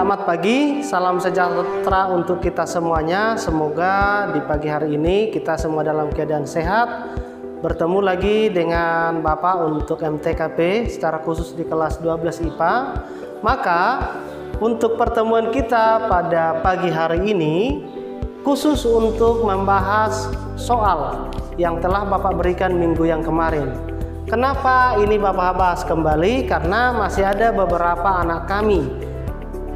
Selamat pagi, salam sejahtera untuk kita semuanya. Semoga di pagi hari ini kita semua dalam keadaan sehat. Bertemu lagi dengan Bapak untuk MTKP secara khusus di kelas 12 IPA. Maka untuk pertemuan kita pada pagi hari ini khusus untuk membahas soal yang telah Bapak berikan minggu yang kemarin. Kenapa ini Bapak bahas kembali? Karena masih ada beberapa anak kami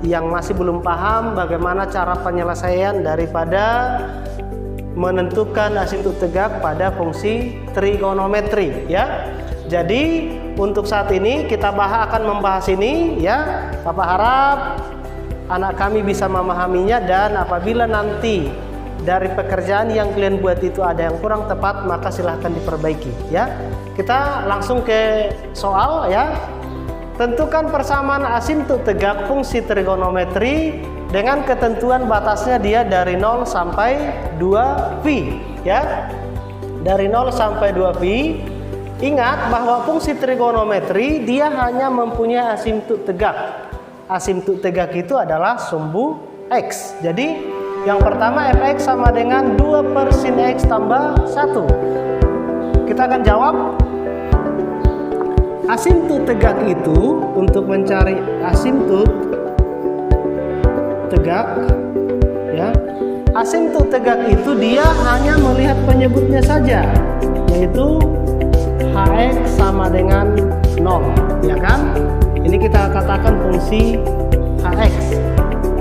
yang masih belum paham bagaimana cara penyelesaian daripada menentukan asimptot tegak pada fungsi trigonometri ya. Jadi untuk saat ini kita akan membahas ini ya. Bapak harap anak kami bisa memahaminya, dan apabila nanti dari pekerjaan yang kalian buat itu ada yang kurang tepat, maka silahkan diperbaiki ya. Kita langsung ke soal ya. Tentukan persamaan asimptot tegak fungsi trigonometri dengan ketentuan batasnya dia dari 0 sampai 2pi ya. Dari 0 sampai 2pi. Ingat bahwa fungsi trigonometri dia hanya mempunyai asimptot tegak. Asimptot tegak itu adalah sumbu x. Jadi yang pertama fx sama dengan 2 per sin x tambah 1. Kita akan jawab asimptot tegak itu. Untuk mencari asimptot tegak ya, asimptot tegak itu dia hanya melihat penyebutnya saja, yaitu hx sama dengan 0 ya kan. Ini kita katakan fungsi hx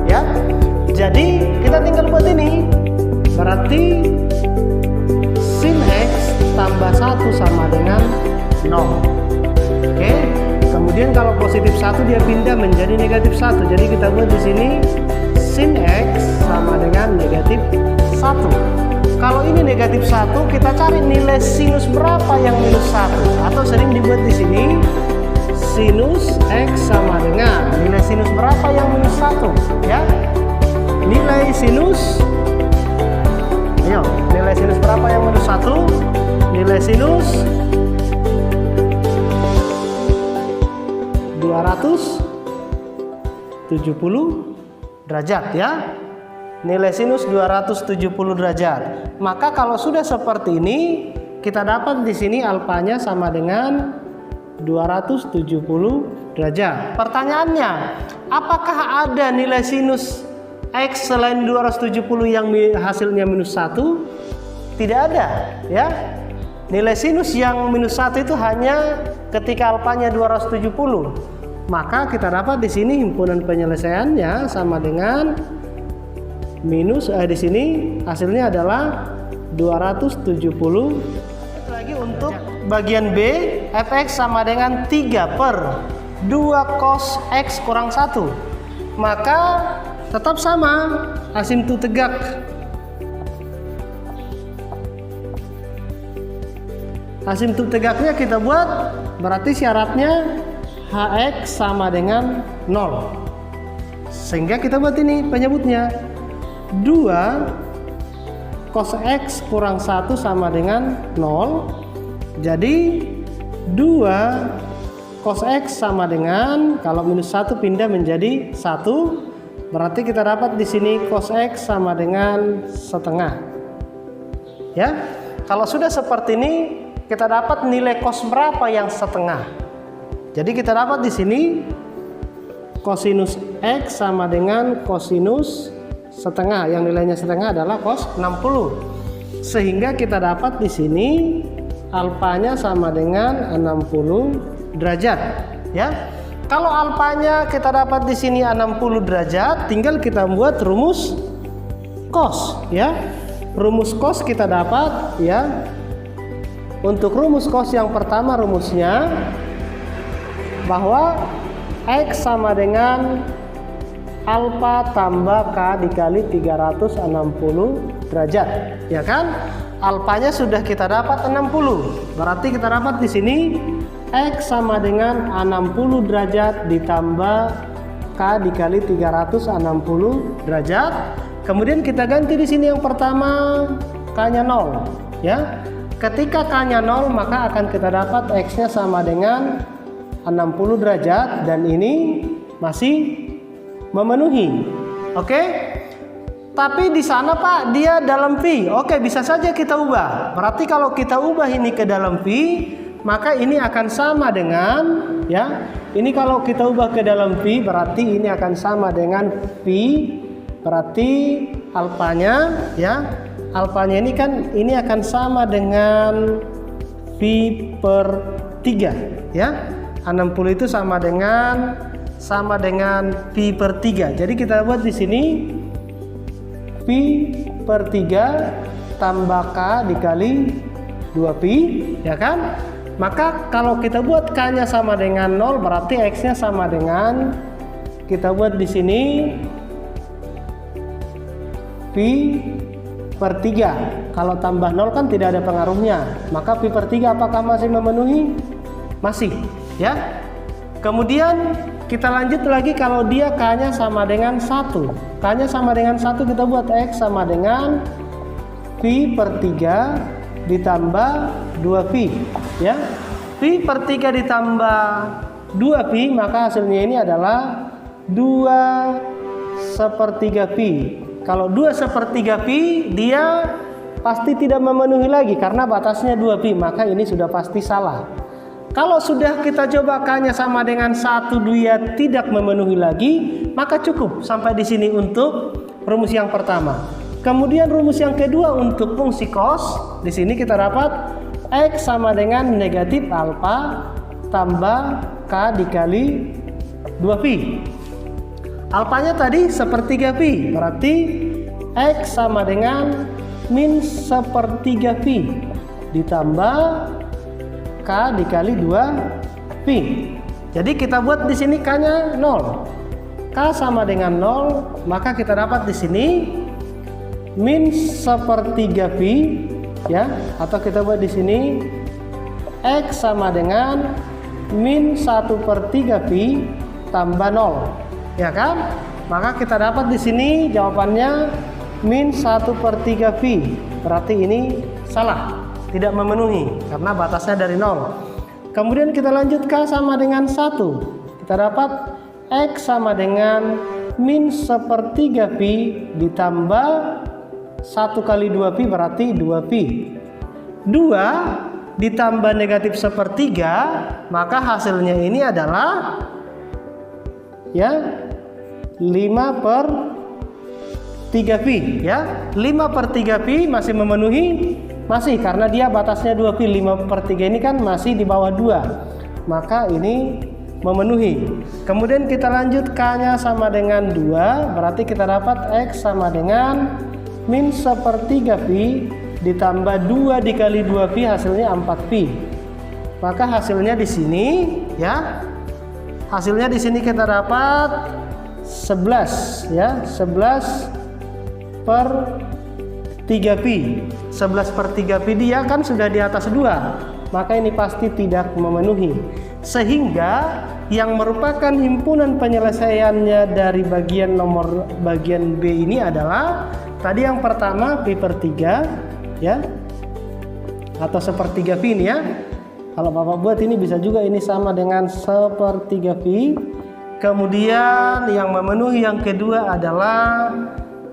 ya. Jadi kita tinggal buat ini, berarti sin x tambah 1 sama dengan 0. Oke, kemudian kalau positif 1 dia pindah menjadi negatif 1. Jadi kita buat di sini sin x sama dengan negatif 1. Kalau ini negatif 1, kita cari nilai sinus berapa yang minus 1, atau sering dibuat di sini sinus x sama dengan nilai sinus berapa yang minus 1 ya. Nilai sinus, ayo, nilai sinus berapa yang minus 1? Nilai sinus 270 derajat ya. Nilai sinus 270 derajat. Maka kalau sudah seperti ini, kita dapat di sini alfanya sama dengan 270 derajat. Pertanyaannya, apakah ada nilai sinus x selain 270 yang hasilnya minus 1? Tidak ada ya. Nilai sinus yang minus 1 itu hanya ketika alfanya 270. Maka kita dapat di sini himpunan penyelesaiannya sama dengan minus di sini hasilnya adalah 270. Lagi untuk bagian B, fx sama dengan 3 per 2 cos x kurang 1. Maka tetap sama asimptot tegak. Asimptot tegaknya kita buat, berarti syaratnya hx sama dengan 0. Sehingga kita buat ini penyebutnya 2 cos x kurang 1 sama dengan 0. Jadi 2 cos x sama dengan, kalau minus 1 pindah menjadi 1, berarti kita dapat di sini cos x sama dengan setengah ya. Kalau sudah seperti ini, kita dapat nilai cos berapa yang setengah. Jadi kita dapat di sini kosinus x sama dengan kosinus setengah, yang nilainya setengah adalah cos 60. Sehingga kita dapat di sini alfanya sama dengan 60 derajat ya. Kalau alfanya kita dapat di sini 60 derajat, tinggal kita buat rumus cos ya. Rumus cos kita dapat ya. Untuk rumus cos yang pertama, rumusnya bahwa x sama dengan alfa tambah k dikali 360 derajat ya kan. Alfanya sudah kita dapat 60, berarti kita dapat di sini x sama dengan 60 derajat ditambah k dikali 360 derajat. Kemudian kita ganti di sini yang pertama k-nya 0 ya. Ketika k-nya 0, maka akan kita dapat x-nya sama dengan 60 derajat, dan ini masih memenuhi. Oke? Tapi di sana Pak, dia dalam pi. Oke, bisa saja kita ubah. Berarti kalau kita ubah ini ke dalam pi, maka ini akan sama dengan, ya. Ini kalau kita ubah ke dalam pi, berarti ini akan sama dengan pi. Berarti alfanya, ya. Alfanya ini kan ini akan sama dengan pi per 3, ya. 60 itu sama dengan pi per 3. Jadi kita buat di sini pi per 3 tambah K dikali 2pi, ya kan? Maka kalau kita buat K-nya sama dengan 0, berarti X-nya sama dengan, kita buat di sini pi per 3. Kalau tambah 0 kan tidak ada pengaruhnya. Maka pi per 3 apakah masih memenuhi? Masih, ya. Kemudian kita lanjut lagi kalau dia K-nya sama dengan 1. K-nya sama dengan 1, kita buat X sama dengan pi per 3 ditambah 2pi, ya. Pi per 3 ditambah 2pi, maka hasilnya ini adalah 2/3 pi. Kalau 2/3 pi, dia pasti tidak memenuhi lagi karena batasnya 2pi, maka ini sudah pasti salah. Kalau sudah kita coba K-nya sama dengan 1, dia tidak memenuhi lagi, maka cukup sampai di sini untuk rumus yang pertama. Kemudian rumus yang kedua untuk fungsi cos, di sini kita dapat X sama dengan negatif alfa tambah K dikali 2pi. Alfanya tadi 1/3 pi, berarti X sama dengan min 1/3 pi ditambah K dikali 2pi. Jadi kita buat di sini K-nya 0. K sama dengan 0, maka kita dapat di sini min 1/3 pi, ya, atau kita buat di sini X sama dengan min 1/3 pi tambah 0, ya kan? Maka kita dapat di sini jawabannya min 1/3 pi. Berarti ini salah, tidak memenuhi karena batasnya dari 0. Kemudian kita lanjut K sama dengan 1. Kita dapat X sama dengan min 1/3 pi ditambah 1 kali 2pi berarti 2pi. 2 ditambah negatif 1/3, maka hasilnya ini adalah, ya, 5/3 pi, ya. 5/3 pi masih memenuhi, masih, karena dia batasnya 2pi. 5/3 ini kan masih di bawah 2, maka ini memenuhi. Kemudian kita lanjut K-nya sama dengan 2, berarti kita dapat X sama dengan min 1/3 pi ditambah 2 dikali 2pi, hasilnya 4pi. Maka hasilnya di sini, ya, hasilnya di sini kita dapat 11, ya, 11/3 pi. 11/3 pi dia kan sudah di atas 2, maka ini pasti tidak memenuhi. Sehingga yang merupakan himpunan penyelesaiannya dari bagian B ini adalah tadi yang pertama pi per 3, ya, atau 1/3 pi ini, ya. Kalau Bapak buat ini bisa juga ini sama dengan 1/3 pi. Kemudian yang memenuhi yang kedua adalah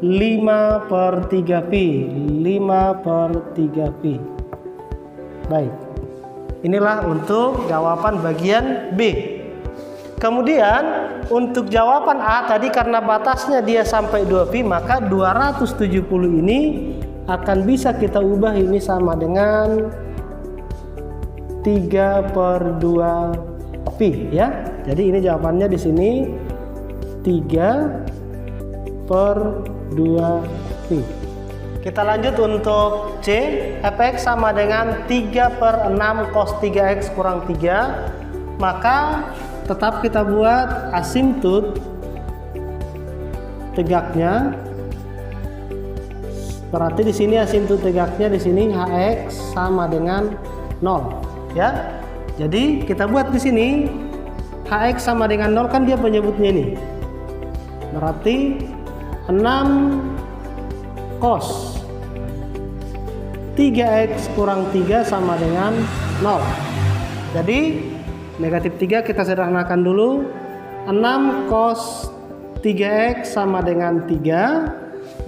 5/3 pi. 5/3 pi. Baik. Inilah untuk jawaban bagian B. Kemudian untuk jawaban A tadi karena batasnya dia sampai 2pi, maka 270 ini akan bisa kita ubah ini sama dengan 3/2 pi, ya. Jadi ini jawabannya di sini 3/2 pi. Kita lanjut untuk C. Fx sama dengan 3/6 cos 3x kurang 3. Maka tetap kita buat asimptot tegaknya. Berarti di sini asimptot tegaknya di sini Hx sama dengan 0, ya. Jadi kita buat di sini Hx sama dengan 0 kan dia penyebutnya ini. Berarti 6 cos 3x kurang 3 sama dengan 0. Jadi negatif 3 kita sederhanakan dulu. 6 cos 3x sama dengan 3,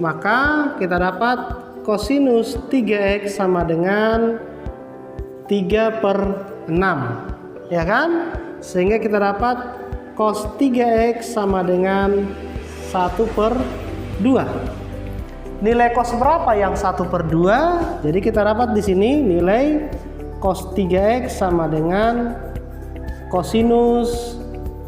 maka kita dapat kosinus 3x sama dengan 3/6, ya kan? Sehingga kita dapat cos 3x sama dengan 1/2. Nilai cos berapa yang 1/2? Jadi kita dapat di sini nilai cos 3x sama dengan kosinus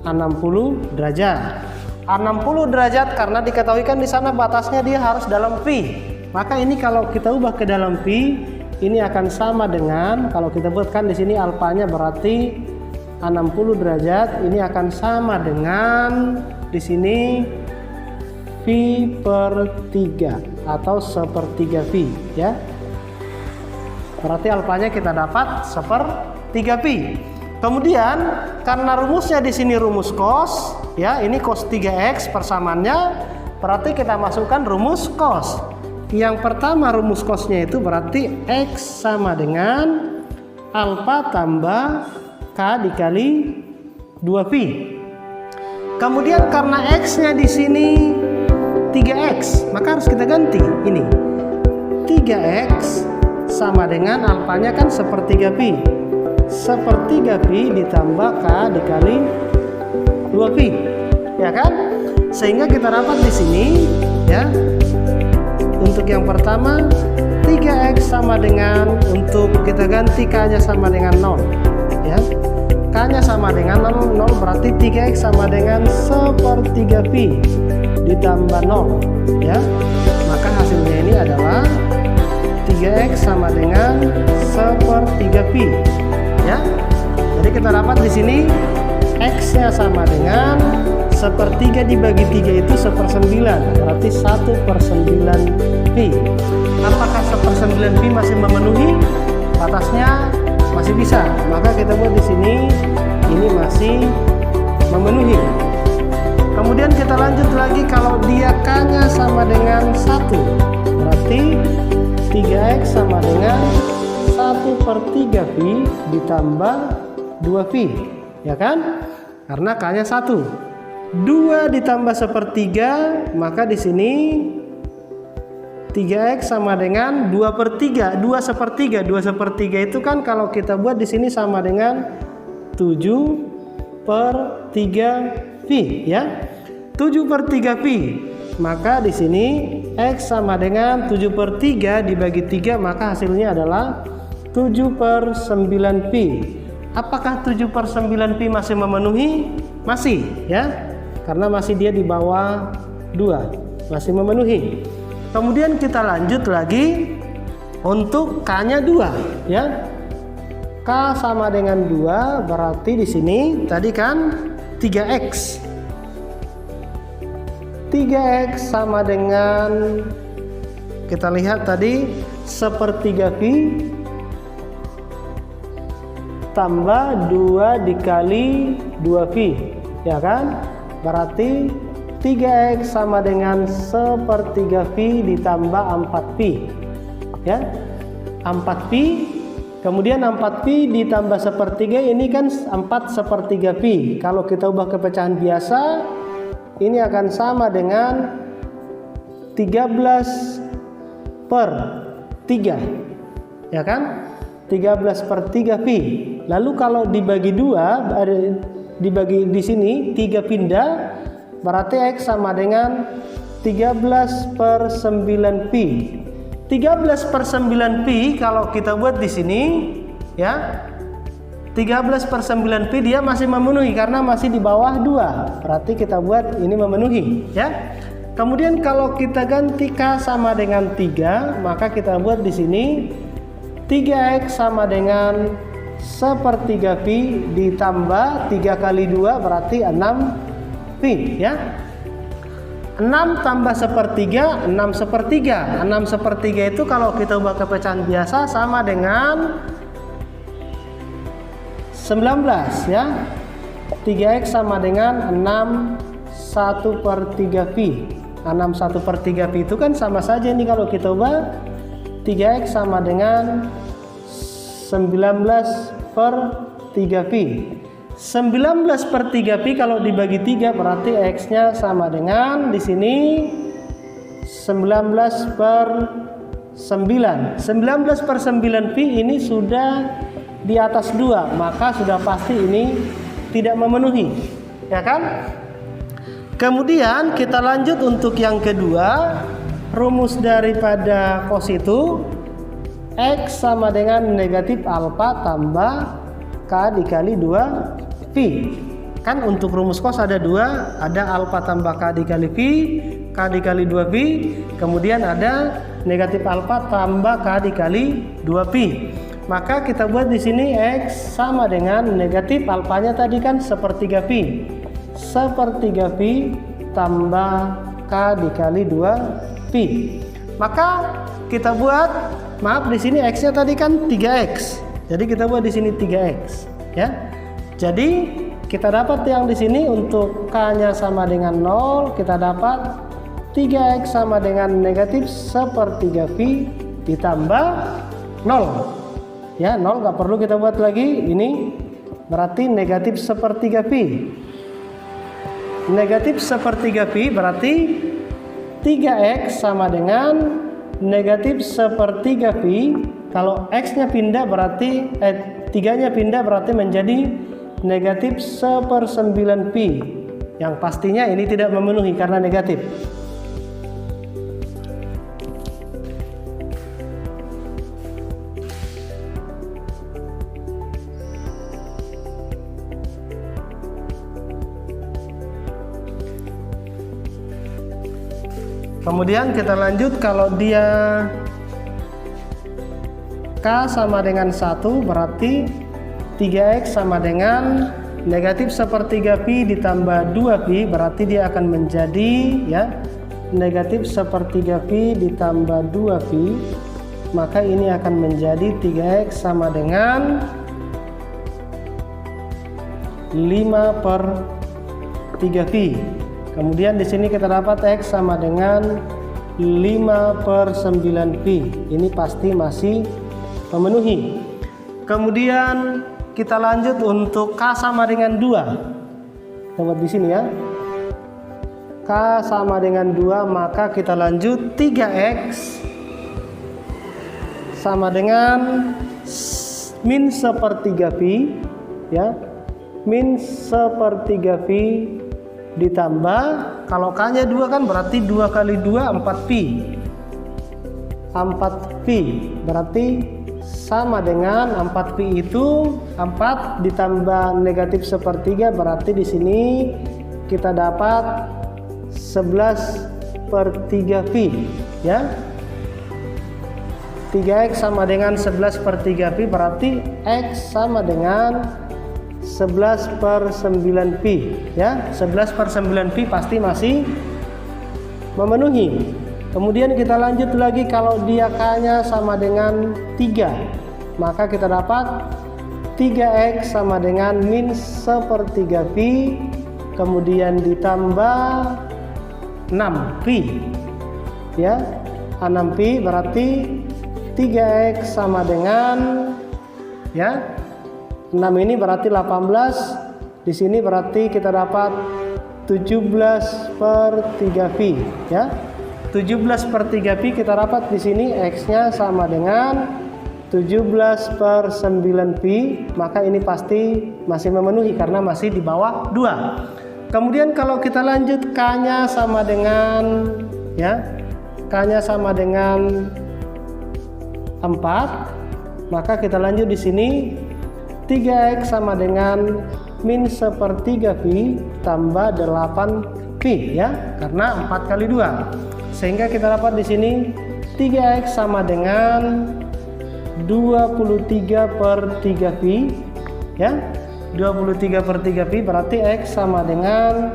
60 derajat. 60 derajat karena diketahui kan di sana batasnya dia harus dalam pi. Maka ini kalau kita ubah ke dalam pi, ini akan sama dengan, kalau kita buatkan di sini alfanya berarti 60 derajat, ini akan sama dengan di sini pi per 3 atau 1/3 pi, ya. Berarti alfanya kita dapat 1/3 pi. Kemudian karena rumusnya di sini rumus cos, ya, ini cos 3x persamaannya, berarti kita masukkan rumus cos. Yang pertama rumus cosnya itu berarti x sama dengan alfa tambah k dikali 2pi. Kemudian karena x-nya di sini 3x, maka harus kita ganti ini. 3x sama dengan alfanya kan 1/3 pi. 1/3 pi ditambah k dikali 2pi, ya kan? Sehingga kita dapat di sini, ya. Untuk yang pertama 3x sama dengan, untuk kita ganti k-nya sama dengan 0, ya. K-nya sama dengan 0, berarti 3x sama dengan 1/3 pi ditambah 0, ya. Maka hasilnya ini adalah 3x sama dengan 1/3 pi, ya. Jadi kita dapat di sini x-nya sama dengan 1/3 dibagi 3 itu 1/9, berarti 1/9 pi. Apakah 1/9 pi masih memenuhi batasnya? Masih bisa. Maka kita buat di sini ini masih memenuhi. Kemudian kita lanjut lagi, kalau dia k-nya sama dengan 1, berarti 3x sama dengan 1/3 pi ditambah 2 pi, ya kan? Karena k-nya 1. 2 ditambah 1/3, maka di sini 3x sama dengan 2/3. 2/3 itu kan kalau kita buat di sini sama dengan 7/3 pi, ya. 7/3 pi. Maka di sini x sama dengan 7/3 dibagi 3, maka hasilnya adalah 7/9 pi. Apakah 7/9 pi masih memenuhi? Masih, ya. Karena masih dia di bawah 2, masih memenuhi. Kemudian kita lanjut lagi untuk k-nya 2, ya. K sama dengan 2, berarti di sini tadi kan 3x. 3x sama dengan, kita lihat tadi 1/3 pi tambah 2 dikali 2 pi, ya kan? Berarti 3x sama dengan 1/3 pi ditambah 4 pi, ya. 4 pi, kemudian 4 pi ditambah 1/3, ini kan 4/3 pi. Kalau kita ubah ke pecahan biasa, ini akan sama dengan 13/3, ya kan? 13/3 pi. Lalu kalau dibagi 2, dibagi di sini 3 pindah, berarti x sama dengan 13/9 pi. 13/9 pi kalau kita buat di sini, ya. 13/9 pi dia masih memenuhi karena masih di bawah 2. Berarti kita buat ini memenuhi, ya. Kemudian kalau kita ganti k sama dengan 3, maka kita buat di sini 3x sama dengan 1/3 pi ditambah 3 kali 2 berarti 6 pi, ya. 6 tambah 1/3, 6/3. 6/3 itu kalau kita ubah ke pecahan biasa sama dengan 19, ya. 3x sama dengan 6 1/3 pi. 6 1/3 pi itu kan sama saja ini kalau kita ubah. 3x sama dengan 19/3 pi. 19 per 3pi kalau dibagi 3 berarti X-nya sama dengan di sini 19 per 9. 19 per 9pi ini sudah di atas 2, maka sudah pasti ini tidak memenuhi, ya kan? Kemudian kita lanjut untuk yang kedua. Rumus daripada cos itu X sama dengan negatif alfa tambah K dikali 2pi. Kan untuk rumus cos ada dua, ada alfa tambah K dikali pi, K dikali 2pi, kemudian ada negatif alfa tambah K dikali 2pi. Maka kita buat di sini X sama dengan negatif alfanya tadi kan sepertiga pi. Sepertiga pi tambah K dikali 2pi. Maka kita buat, maaf di sini X-nya tadi kan 3X. Jadi kita buat di sini 3X, ya. Jadi kita dapat yang di sini untuk K-nya sama dengan 0, kita dapat 3X sama dengan negatif sepertiga pi ditambah 0. Ya, 0 nggak perlu kita buat lagi, ini berarti negatif sepertiga pi. Negatif sepertiga pi berarti 3X sama dengan negatif sepertiga pi. Kalau X-nya pindah berarti 3-nya pindah berarti menjadi negatif 1/9pi. Yang pastinya ini tidak memenuhi karena negatif. Kemudian kita lanjut, kalau dia K sama dengan 1 berarti 3X sama dengan negatif sepertiga pi ditambah 2pi, berarti dia akan menjadi ya negatif sepertiga pi ditambah 2pi, maka ini akan menjadi 3X sama dengan 5/3pi. Kemudian di sini kita dapat X sama dengan 5/9pi. Ini pasti masih memenuhi. Kemudian kita lanjut untuk K sama dengan 2. Kita buat di sini ya. K sama dengan 2, maka kita lanjut 3X sama dengan min sepertiga pi ya. Min sepertiga pi ditambah, kalau K-nya 2 kan berarti 2 kali 2 4pi. 4pi berarti sama dengan 4pi itu 4 ditambah negatif sepertiga, berarti di sini kita dapat 11/3pi ya. 3X sama dengan 11/3pi berarti X sama dengan 11/9pi ya. 11/9pi pasti masih memenuhi. Kemudian kita lanjut lagi, kalau dia K-nya sama dengan 3, maka kita dapat 3X sama dengan min sepertiga pi, kemudian ditambah 6pi ya. 6pi berarti 3X sama dengan ya 6 ini berarti 18. Di sini berarti kita dapat 17/3pi ya. 17/3pi kita dapat di sini X-nya sama dengan 17/9pi, maka ini pasti masih memenuhi karena masih di bawah 2. Kemudian kalau kita lanjut K-nya sama dengan ya, K-nya sama dengan 4, maka kita lanjut di sini 3X sama dengan min sepertiga pi tambah 8pi ya, karena 4 kali 2, sehingga kita dapat di sini 3X sama dengan 23/3pi ya. 23/3pi berarti X sama dengan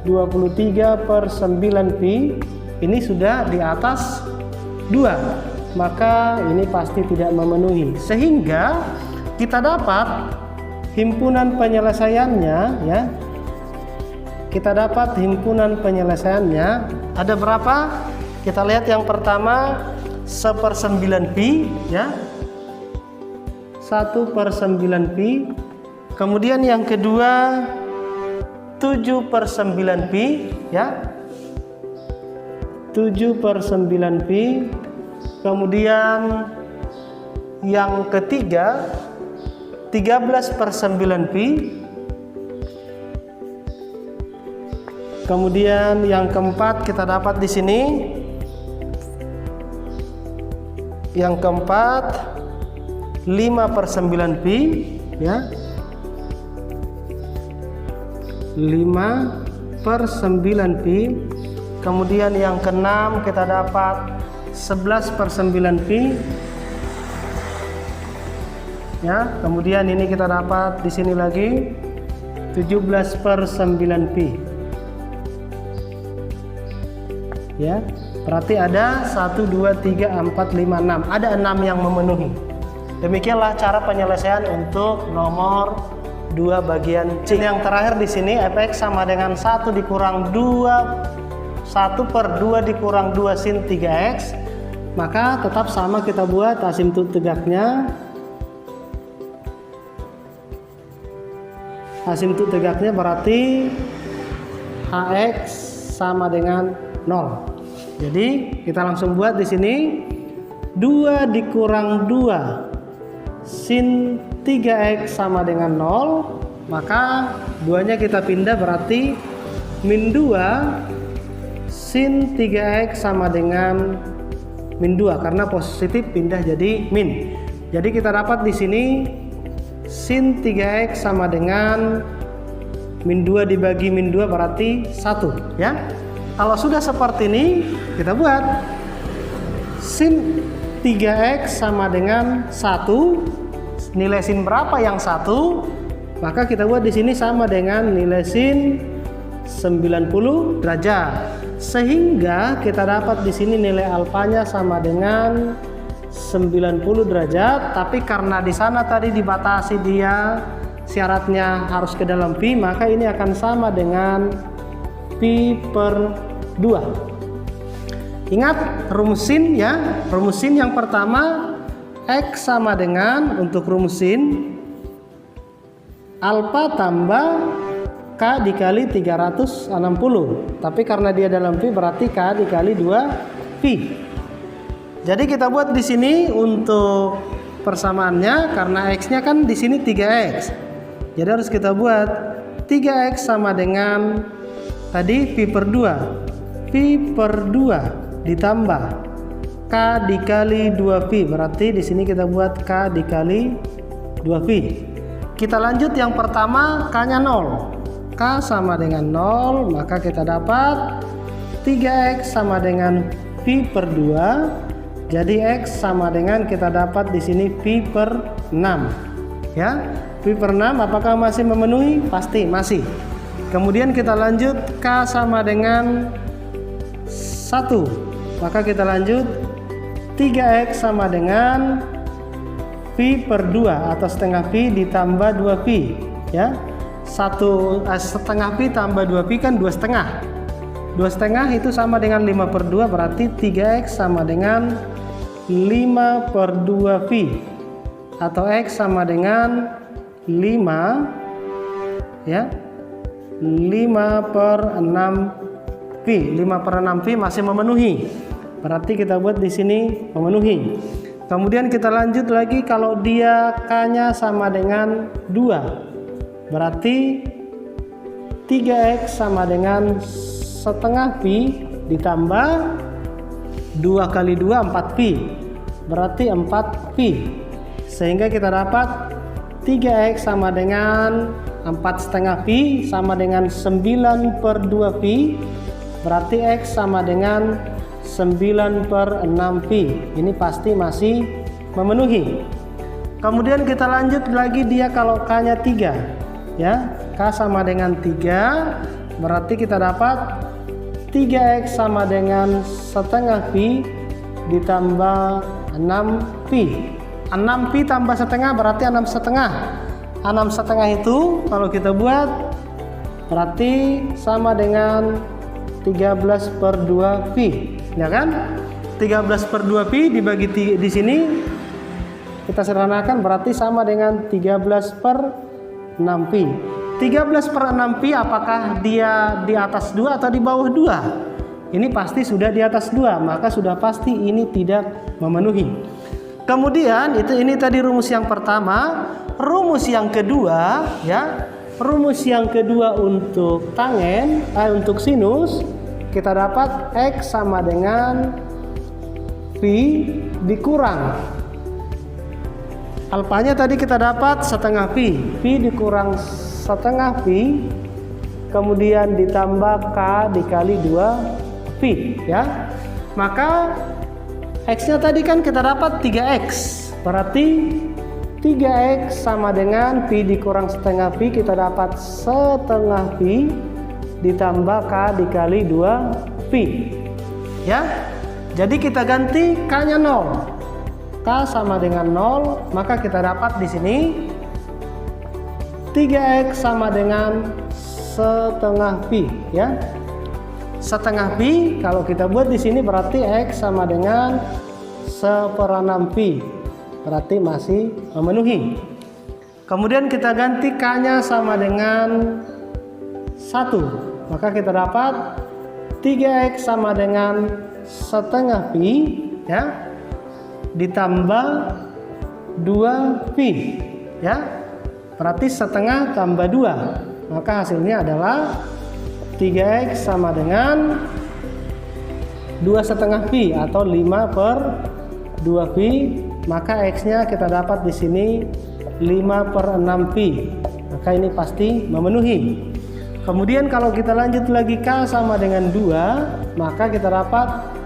23/9pi. Ini sudah di atas 2, maka ini pasti tidak memenuhi, sehingga kita dapat himpunan penyelesaiannya ya. Kita dapat himpunan penyelesaiannya ada berapa? Kita lihat yang pertama 1/9pi ya. 1/9pi. Kemudian yang kedua 7/9 pi, ya. 7/9 pi. Kemudian yang ketiga 13/9 pi. Kemudian yang keempat kita dapat di sini. Yang keempat 5/9 pi, ya. 5/9 pi. Kemudian yang keenam kita dapat 11/9 pi, ya. Kemudian ini kita dapat di sini lagi 17/9 pi, ya. Berarti ada 1, 2, 3, 4, 5, 6. Ada 6 yang memenuhi. Demikianlah cara penyelesaian untuk nomor 2 bagian C. Yang terakhir di sini fx sama dengan 1 dikurang 2, 1/2 dikurang 2 sin 3x. Maka tetap sama kita buat asimtot tegaknya. Asimtot tegaknya berarti hx sama dengan 0. Jadi kita langsung buat di sini 2 dikurang 2 sin 3x sama dengan 0, maka 2-nya kita pindah berarti min 2 sin 3x sama dengan min 2 karena positif pindah jadi min. Jadi kita dapat di sini sin 3x sama dengan min 2 dibagi min 2 berarti 1, ya. Kalau sudah seperti ini kita buat sin 3x sama dengan 1. Nilai sin berapa yang 1? Maka kita buat di sini sama dengan nilai sin 90 derajat. Sehingga kita dapat di sini nilai alfanya sama dengan 90 derajat. Tapi karena di sana tadi dibatasi dia syaratnya harus ke dalam pi, maka ini akan sama dengan pi/2. Ingat rumusin, ya. Rumusin yang pertama X sama dengan, untuk rumusin alfa tambah K dikali 360. Tapi karena dia dalam pi berarti K dikali 2 pi. Jadi kita buat di sini untuk persamaannya, karena X-nya kan di sini 3X. Jadi harus kita buat 3X sama dengan tadi pi/2. Pi/2 ditambah K dikali 2pi, berarti di sini kita buat K dikali 2pi. Kita lanjut yang pertama, K-nya 0. K sama dengan 0, maka kita dapat 3X sama dengan pi/2. Jadi X sama dengan kita dapat di sini pi/6, ya. Pi/6 apakah masih memenuhi? Pasti masih. Kemudian kita lanjut K sama dengan 1, maka kita lanjut 3X sama dengan pi/2 atau setengah pi ditambah 2pi, ya. Setengah pi tambah 2pi kan 2,5. 2,5 itu sama dengan 5/2, berarti 3X sama dengan 5/2pi, atau X sama dengan 5, ya. 5/6pi. 5/6pi masih memenuhi. Berarti kita buat di sini memenuhi. Kemudian kita lanjut lagi, kalau dia K-nya sama dengan 2, berarti 3X sama dengan setengah pi ditambah 2 kali 2 4pi, berarti 4pi. Sehingga kita dapat 3X sama dengan 4,5 pi sama dengan 9/2pi, berarti X sama dengan 9/6pi. Ini pasti masih memenuhi. Kemudian kita lanjut lagi, dia kalau K-nya 3, ya. K sama dengan 3, berarti kita dapat 3X sama dengan setengah pi ditambah 6pi. 6pi tambah setengah berarti 6,5. 6,5 itu kalau kita buat berarti sama dengan 13/2pi, ya kan? 13/2pi dibagi di sini kita sederhanakan berarti sama dengan 13/6 6pi. 13/6pi apakah dia di atas 2 atau di bawah 2? Ini pasti sudah di atas 2, maka sudah pasti ini tidak memenuhi. Kemudian ini tadi rumus yang pertama. Rumus yang kedua ya. Rumus yang kedua untuk tangen, untuk sinus, kita dapat X sama dengan pi dikurang. Alfanya tadi kita dapat setengah pi. Pi dikurang setengah pi, kemudian ditambah K dikali 2 pi ya. Maka X-nya tadi kan kita dapat 3X. Berarti 3X sama dengan pi dikurang setengah pi, kita dapat setengah pi ditambah K dikali 2 pi ya. Jadi kita ganti K-nya 0. K sama dengan 0, maka kita dapat di sini 3X sama dengan setengah pi ya. Setengah pi kalau kita buat di sini berarti X sama dengan 1/6 pi. Berarti masih memenuhi. Kemudian kita ganti K-nya sama dengan 1. Maka kita dapat 3X sama dengan setengah pi ya, ditambah 2pi ya. Berarti setengah tambah 2. Maka hasilnya adalah 3X sama dengan 2,5 pi atau 5/2pi. Maka X-nya kita dapat di sini 5/6 pi. Maka ini pasti memenuhi. Kemudian kalau kita lanjut lagi K sama dengan 2, maka kita dapat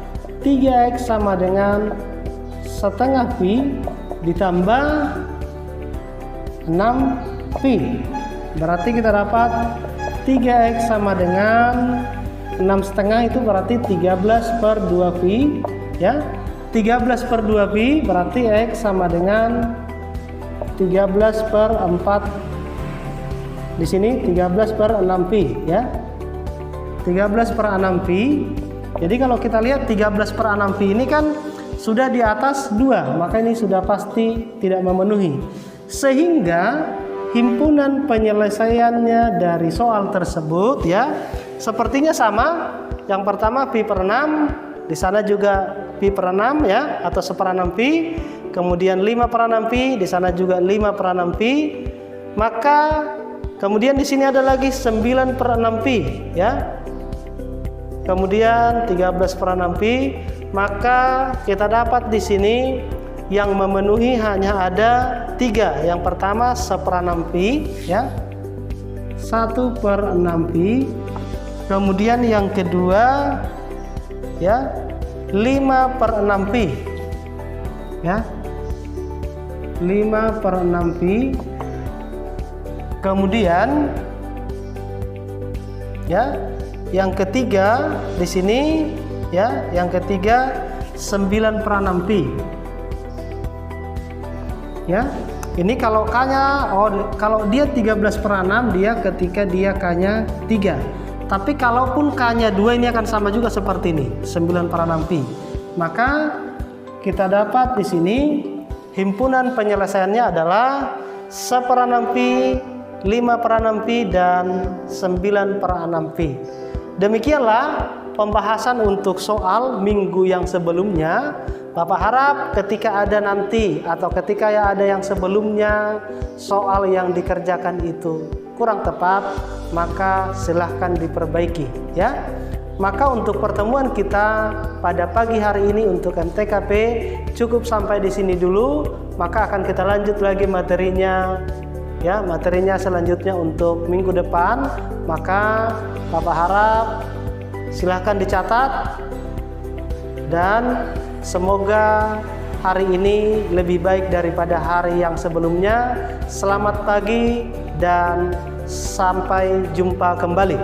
3X sama dengan setengah pi ditambah 6pi. Berarti kita dapat 3X sama dengan 6,5, itu berarti 13/2pi ya. 13/2pi berarti X sama dengan 13/4. Di sini 13/6pi ya. 13/6pi. Jadi kalau kita lihat 13/6pi ini kan sudah di atas 2, maka ini sudah pasti tidak memenuhi. Sehingga himpunan penyelesaiannya dari soal tersebut ya sepertinya sama. Yang pertama pi/6, di sana juga pi/6 ya, atau 1/6pi. Kemudian 5/6pi, di sana juga 5/6pi. Maka kemudian di sini ada lagi 9/6pi ya. Kemudian 13/6pi. Maka kita dapat di sini yang memenuhi hanya ada 3. Yang pertama 1/6pi ya, 1/6pi. Kemudian yang kedua ya 5/6pi ya, 5/6pi. Kemudian ya yang ketiga di sini ya, yang ketiga 9/6pi ya. Ini kalau K-nya kalau dia 13/6, dia ketika dia K-nya 3. Tapi kalaupun K-nya 2, ini akan sama juga seperti ini, 9/6pi. Maka kita dapat di sini himpunan penyelesaiannya adalah 1/6pi, 5/6pi dan 9/6pi. Demikianlah pembahasan untuk soal minggu yang sebelumnya. Bapak harap ketika ada nanti atau ketika ada yang sebelumnya soal yang dikerjakan itu kurang tepat, maka silahkan diperbaiki ya. Maka untuk pertemuan kita pada pagi hari ini untuk MTKP cukup sampai di sini dulu. Maka akan kita lanjut lagi materinya ya, materinya selanjutnya untuk minggu depan. Maka Bapak harap silahkan dicatat dan semoga hari ini lebih baik daripada hari yang sebelumnya. Selamat pagi dan sampai jumpa kembali.